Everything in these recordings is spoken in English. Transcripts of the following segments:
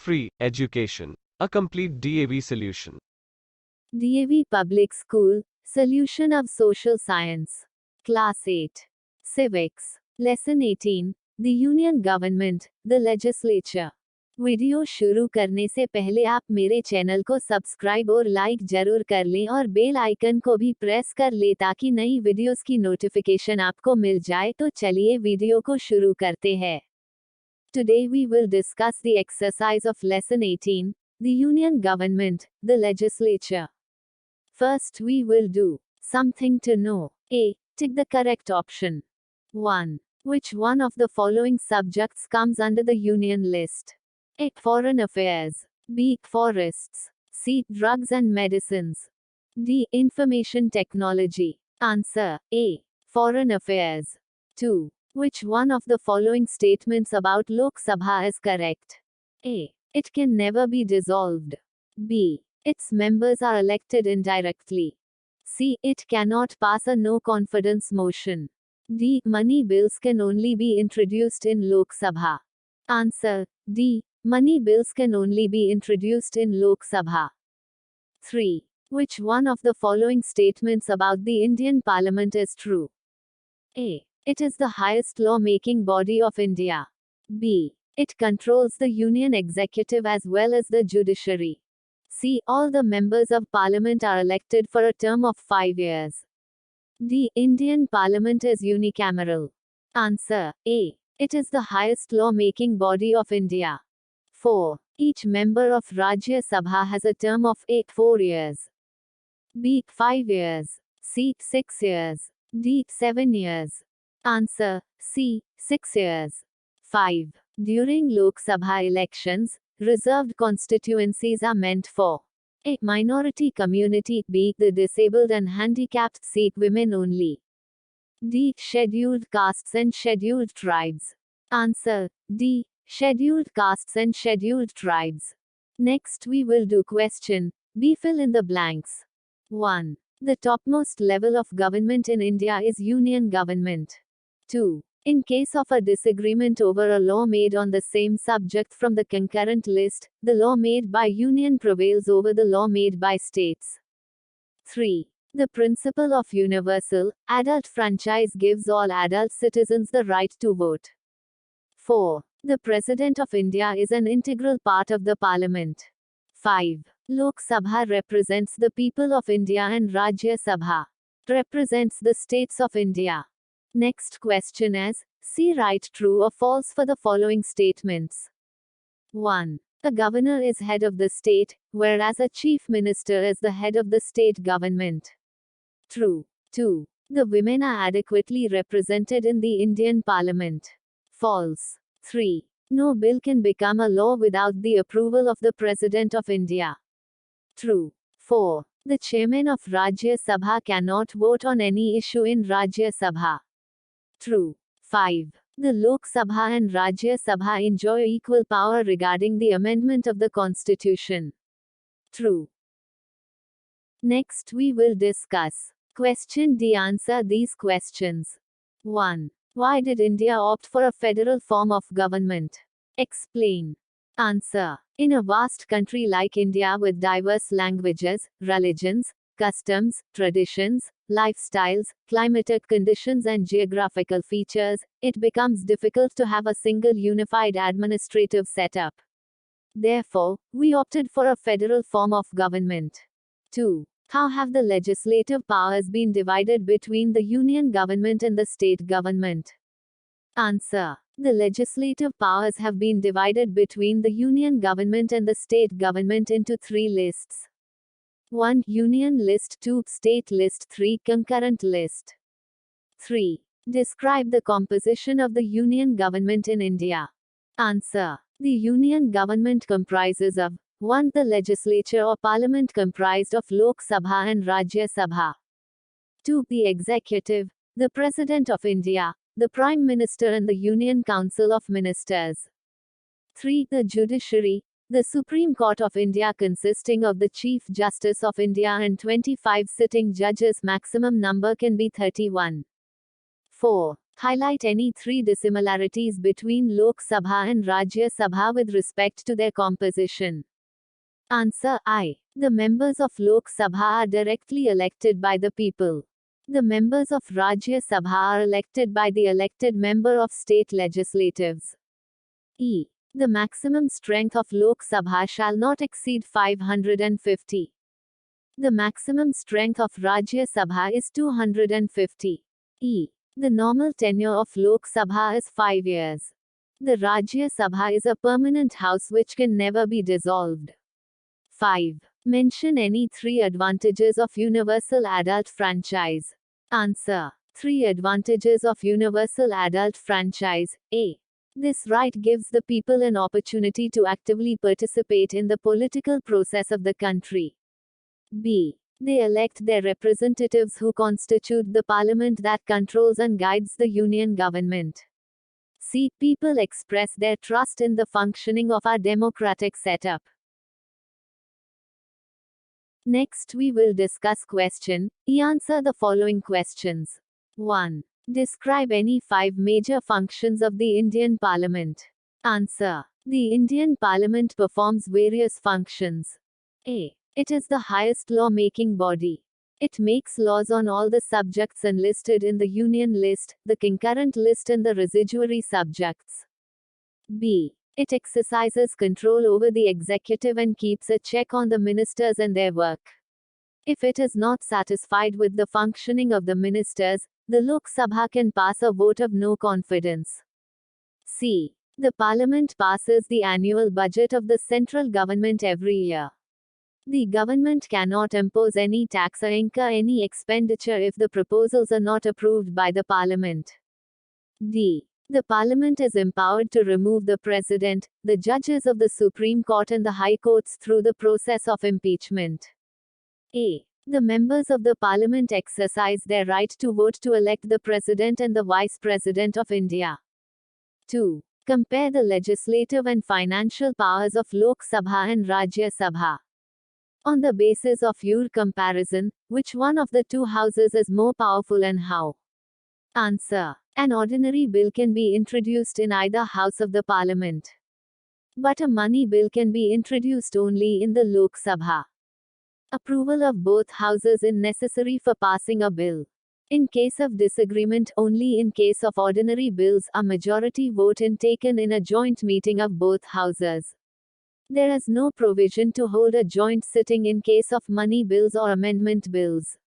Free education. A complete DAV solution. DAV Public School, Solution of Social Science. Class 8. Civics. Lesson 18. The Union Government, the Legislature. Video शुरू करने से पहले आप मेरे channel को subscribe और लाइक जरूर कर लें और बेल आइकन को भी प्रेस कर लें ताकि नई वीडियोस की नोटिफिकेशन आपको मिल जाए। तो चलिए वीडियो को शुरू करते हैं। Today we will discuss the exercise of lesson 18, the Union Government, the Legislature. First we will do something to know. A. Tick the correct option. 1. Which one of the following subjects comes under the Union list? A. Foreign Affairs. B. Forests. C. Drugs and Medicines. D. Information Technology. Answer A. Foreign Affairs. 2. Which one of the following statements about Lok Sabha is correct? A. It can never be dissolved. B. Its members are elected indirectly. C. It cannot pass a no confidence motion. D. Money bills can only be introduced in Lok Sabha. Answer D. Money bills can only be introduced in Lok Sabha. 3. Which one of the following statements about the Indian Parliament is true? A. It is the highest law-making body of India. B. It controls the Union Executive as well as the judiciary. C. All the members of Parliament are elected for a term of 5 years. D. Indian Parliament is unicameral. Answer A. It is the highest law-making body of India. 4. Each member of Rajya Sabha has a term of A. 4 years. B. 5 years. C. 6 years. D. 7 years. Answer C. 6 years. 5. During Lok Sabha elections, reserved constituencies are meant for A. Minority community. B. The disabled and handicapped. C. Women only. D. Scheduled castes and scheduled tribes. Answer D. Scheduled castes and scheduled tribes. Next we will do question B. Fill in the blanks. 1. The topmost level of government in India is union government. 2. In case of a disagreement over a law made on the same subject from the concurrent list, the law made by union prevails over the law made by states. 3. The principle of universal, adult franchise gives all adult citizens the right to vote. 4. The President of India is an integral part of the Parliament. 5. Lok Sabha represents the people of India and Rajya Sabha represents the states of India. Next question is, C. Write true or false for the following statements. 1. A governor is head of the state, whereas a chief minister is the head of the state government. True. 2. The women are adequately represented in the Indian Parliament. False. 3. No bill can become a law without the approval of the President of India. True. 4. The chairman of Rajya Sabha cannot vote on any issue in Rajya Sabha. True. 5. The Lok Sabha and Rajya Sabha enjoy equal power regarding the amendment of the Constitution. True. Next we will discuss question D. Answer these questions. 1. Why did India opt for a federal form of government? Explain. Answer. In a vast country like India with diverse languages, religions, customs, traditions, lifestyles, climatic conditions and geographical features, it becomes difficult to have a single unified administrative setup. Therefore, we opted for a federal form of government. 2. How have the legislative powers been divided between the union government and the state government? Answer. The legislative powers have been divided between the union government and the state government into 3 lists. 1. Union list. 2. State list. 3. Concurrent list. 3. Describe the composition of the union government in India. Answer. The union government comprises of 1. The legislature or parliament comprised of Lok Sabha and Rajya Sabha. 2. The executive, the President of India, the Prime Minister and the Union Council of Ministers. 3. The judiciary, the Supreme Court of India consisting of the Chief Justice of India and 25 sitting judges. Maximum number can be 31. 4. Highlight any three dissimilarities between Lok Sabha and Rajya Sabha with respect to their composition. Answer I. The members of Lok Sabha are directly elected by the people. The members of Rajya Sabha are elected by the elected member of state legislatives. E. The maximum strength of Lok Sabha shall not exceed 550. The maximum strength of Rajya Sabha is 250. E. The normal tenure of Lok Sabha is 5 years. The Rajya Sabha is a permanent house which can never be dissolved. 5. Mention any three advantages of universal adult franchise. Answer. 3 advantages of universal adult franchise. A. This right gives the people an opportunity to actively participate in the political process of the country. B. They elect their representatives who constitute the parliament that controls and guides the union government. C. People express their trust in the functioning of our democratic setup. Next we will discuss question. Answer the following questions. 1. Describe any 5 major functions of the Indian Parliament. Answer. The Indian Parliament performs various functions. A. It is the highest law-making body. It makes laws on all the subjects enlisted in the Union list, the concurrent list and the residuary subjects. B. It exercises control over the executive and keeps a check on the ministers and their work. If it is not satisfied with the functioning of the ministers, the Lok Sabha can pass a vote of no confidence. C. The Parliament passes the annual budget of the central government every year. The government cannot impose any tax or incur any expenditure if the proposals are not approved by the Parliament. D. The Parliament is empowered to remove the President, the judges of the Supreme Court and the High Courts through the process of impeachment. A. The members of the Parliament exercise their right to vote to elect the President and the Vice President of India. 2. Compare the legislative and financial powers of Lok Sabha and Rajya Sabha. On the basis of your comparison, which one of the two houses is more powerful and how? Answer. An ordinary bill can be introduced in either house of the Parliament. But a money bill can be introduced only in the Lok Sabha. Approval of both houses is necessary for passing a bill. In case of disagreement, only in case of ordinary bills, a majority vote is taken in a joint meeting of both houses. There is no provision to hold a joint sitting in case of money bills or amendment bills.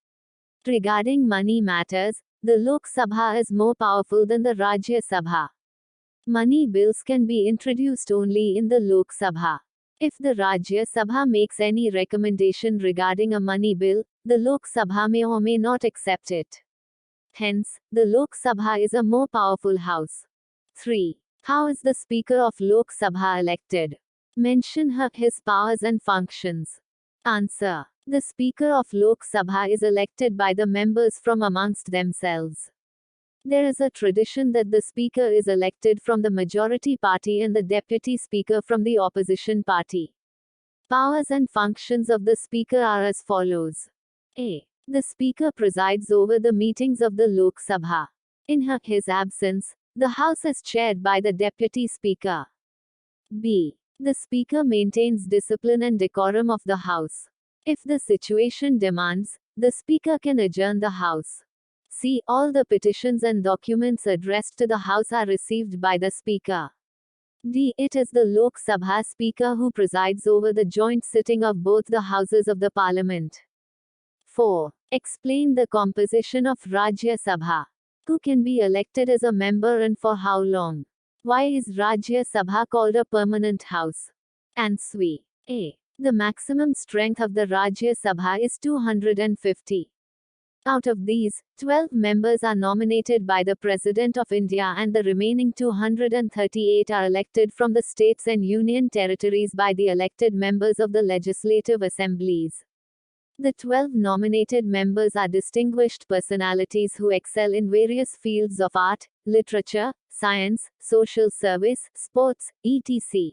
Regarding money matters, the Lok Sabha is more powerful than the Rajya Sabha. Money bills can be introduced only in the Lok Sabha. If the Rajya Sabha makes any recommendation regarding a money bill, the Lok Sabha may or may not accept it. Hence, the Lok Sabha is a more powerful house. 3. How is the Speaker of Lok Sabha elected? Mention his powers and functions. Answer. The Speaker of Lok Sabha is elected by the members from amongst themselves. There is a tradition that the Speaker is elected from the majority party and the Deputy Speaker from the opposition party. Powers and functions of the Speaker are as follows. A. The Speaker presides over the meetings of the Lok Sabha. In his absence, the House is chaired by the Deputy Speaker. B. The Speaker maintains discipline and decorum of the House. If the situation demands, the Speaker can adjourn the House. C. All the petitions and documents addressed to the House are received by the Speaker. D. It is the Lok Sabha Speaker who presides over the joint sitting of both the houses of the Parliament. 4. Explain the composition of Rajya Sabha. Who can be elected as a member and for how long? Why is Rajya Sabha called a permanent house? Answer. A. The maximum strength of the Rajya Sabha is 250. Out of these, 12 members are nominated by the President of India and the remaining 238 are elected from the states and union territories by the elected members of the legislative assemblies. The 12 nominated members are distinguished personalities who excel in various fields of art, literature, science, social service, sports, etc.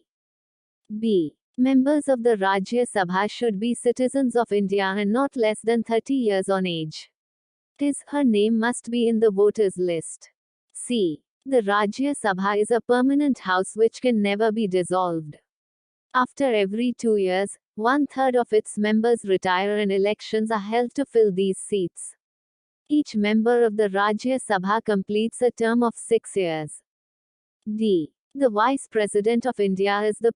B. Members of the Rajya Sabha should be citizens of India and not less than 30 years on age. Her name must be in the voters list. C. The Rajya Sabha is a permanent house which can never be dissolved. After every 2 years, 1/3 of its members retire and elections are held to fill these seats. Each member of the Rajya Sabha completes a term of 6 years. D. The Vice President of India is the